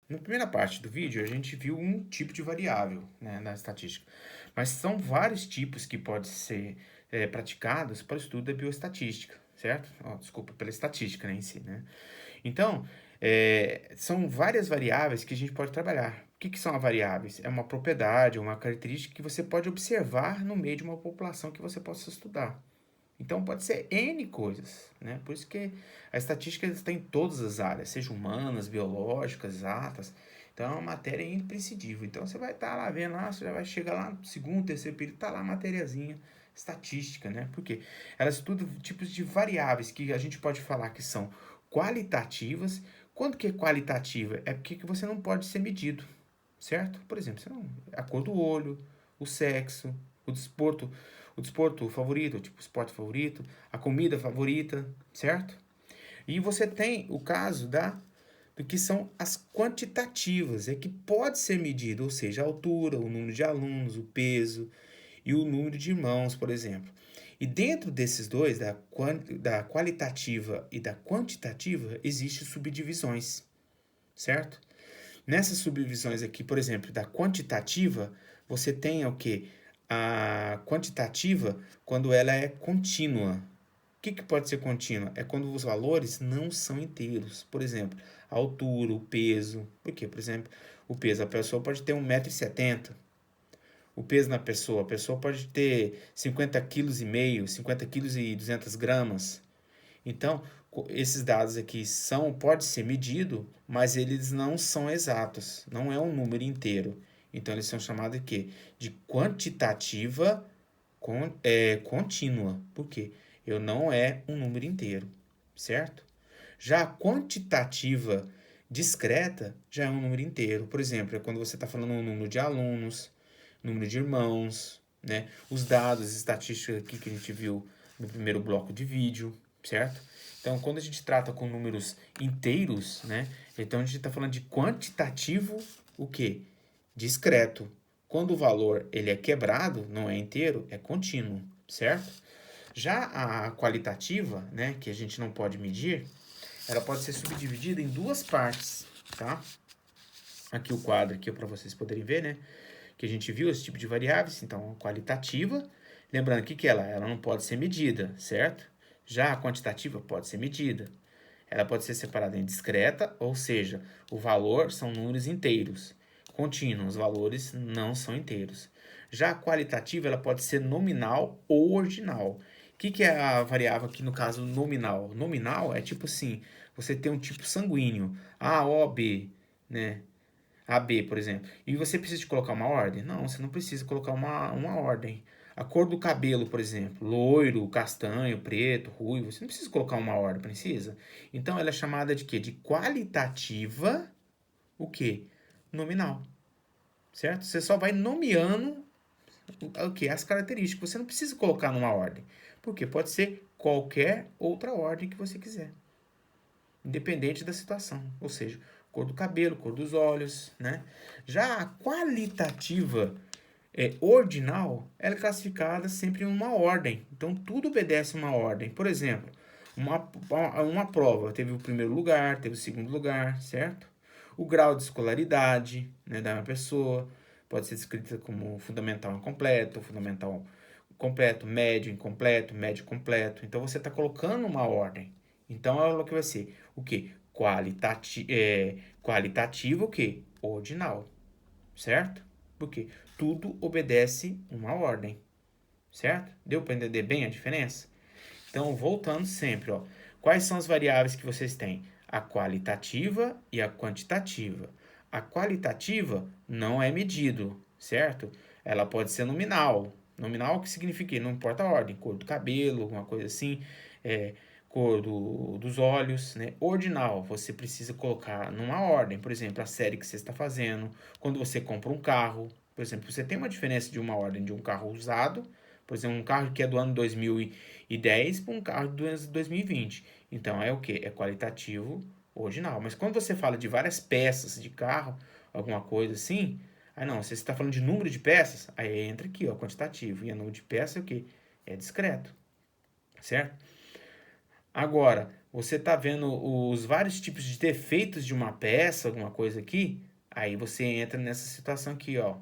Na primeira parte do vídeo, a gente viu um tipo de variável, né, na estatística. Mas são vários tipos que podem ser praticados para o estudo da bioestatística, certo? Ó, desculpa, pela estatística, né, em si, né? Então, são várias variáveis que a gente pode trabalhar. O que são as variáveis? É uma propriedade, uma característica que você pode observar no meio de uma população que você possa estudar. Então pode ser N coisas, né? Por isso que a estatística está em todas as áreas, seja humanas, biológicas, exatas. Então é uma matéria imprescindível. Então você vai estar lá vendo lá, você já vai chegar lá no segundo, terceiro período, tá lá a matériazinha estatística, né? Por quê? Ela estuda tipos de variáveis que a gente pode falar que são qualitativas. Quando que é qualitativa? É porque que você não pode ser medido, certo? Por exemplo, você não, a cor do olho, o sexo, o desporto favorito, tipo esporte favorito, a comida favorita, certo? E você tem o caso do que são as quantitativas, é que pode ser medido, ou seja, a altura, o número de alunos, o peso e o número de irmãos, por exemplo. E dentro desses dois, da qualitativa e da quantitativa, existem subdivisões, certo? Nessas subdivisões aqui, por exemplo, da quantitativa, você tem o que? A quantitativa, quando ela é contínua. O que pode ser contínua? É quando os valores não são inteiros. Por exemplo, a altura, o peso. Por quê? Por exemplo, o peso. A pessoa pode ter 1,70 m. O peso na pessoa. A pessoa pode ter 50,5 kg, 50,2 kg. Então, esses dados aqui pode ser medido, mas eles não são exatos, não é um número inteiro. Então, eles são chamados de quê? De quantitativa contínua. Por quê? Eu não é um número inteiro, certo? Já a quantitativa discreta já é um número inteiro. Por exemplo, é quando você está falando um número de alunos, número de irmãos, né? Os dados estatísticos aqui que a gente viu no primeiro bloco de vídeo, certo? Então, quando a gente trata com números inteiros, né? Então, a gente está falando de quantitativo, o quê? Discreto. Quando o valor ele é quebrado, não é inteiro, é contínuo, certo? Já a qualitativa, né, que a gente não pode medir, ela pode ser subdividida em duas partes, tá? Aqui o quadro aqui para vocês poderem ver, né? Que a gente viu esse tipo de variáveis, então qualitativa. Lembrando que ela não pode ser medida, certo? Já a quantitativa pode ser medida. Ela pode ser separada em discreta, ou seja, o valor são números inteiros. Contínua, os valores não são inteiros. Já a qualitativa, ela pode ser nominal ou ordinal. O que é a variável aqui no caso nominal? Nominal é tipo assim, você tem um tipo sanguíneo, A, O, B, né? AB, por exemplo. E você precisa de colocar uma ordem? Não, você não precisa colocar uma ordem. A cor do cabelo, por exemplo, loiro, castanho, preto, ruivo, você não precisa colocar uma ordem, precisa? Então ela é chamada de quê? De qualitativa, o quê? Nominal, certo? Você só vai nomeando o quê? As características. Você não precisa colocar numa ordem. Porque pode ser qualquer outra ordem que você quiser, independente da situação, ou seja, cor do cabelo, cor dos olhos, né? Já a qualitativa ordinal, ela é classificada sempre em uma ordem, então tudo obedece uma ordem. Por exemplo, uma prova teve o primeiro lugar, teve o segundo lugar, certo? O grau de escolaridade, né, da pessoa pode ser descrita como fundamental incompleto, fundamental completo, médio completo. Então você está colocando uma ordem. Então é o que vai ser o que? Qualitativo, o que? Ordinal, certo? Porque tudo obedece uma ordem, certo? Deu para entender bem a diferença? Então, voltando sempre, ó, quais são as variáveis que vocês têm? A qualitativa e a quantitativa. A qualitativa não é medido, certo? Ela pode ser nominal. Nominal o que significa? Não importa a ordem, cor do cabelo, alguma coisa assim, cor dos olhos, né? Ordinal, você precisa colocar numa ordem. Por exemplo, a série que você está fazendo, quando você compra um carro, por exemplo, você tem uma diferença de uma ordem de um carro usado, por exemplo, um carro que é do ano 2010 para um carro do ano 2020. Então é o que? É qualitativo original. Mas quando você fala de várias peças de carro, alguma coisa assim, aí não, se você está falando de número de peças, aí entra aqui, ó, quantitativo. E o número de peças é o que? É discreto, certo? Agora, você está vendo os vários tipos de defeitos de uma peça, alguma coisa aqui, aí você entra nessa situação aqui, ó,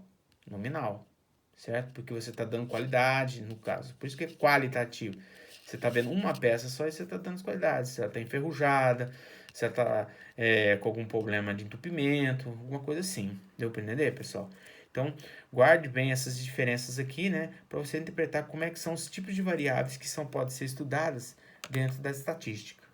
nominal, certo? Porque você está dando qualidade, no caso. Por isso que é qualitativo. Você está vendo uma peça só e você está dando as qualidades. Se ela está enferrujada, se ela está com algum problema de entupimento, alguma coisa assim. Deu para entender, pessoal? Então, guarde bem essas diferenças aqui, né? Para você interpretar como é que são os tipos de variáveis que podem ser estudadas dentro da estatística.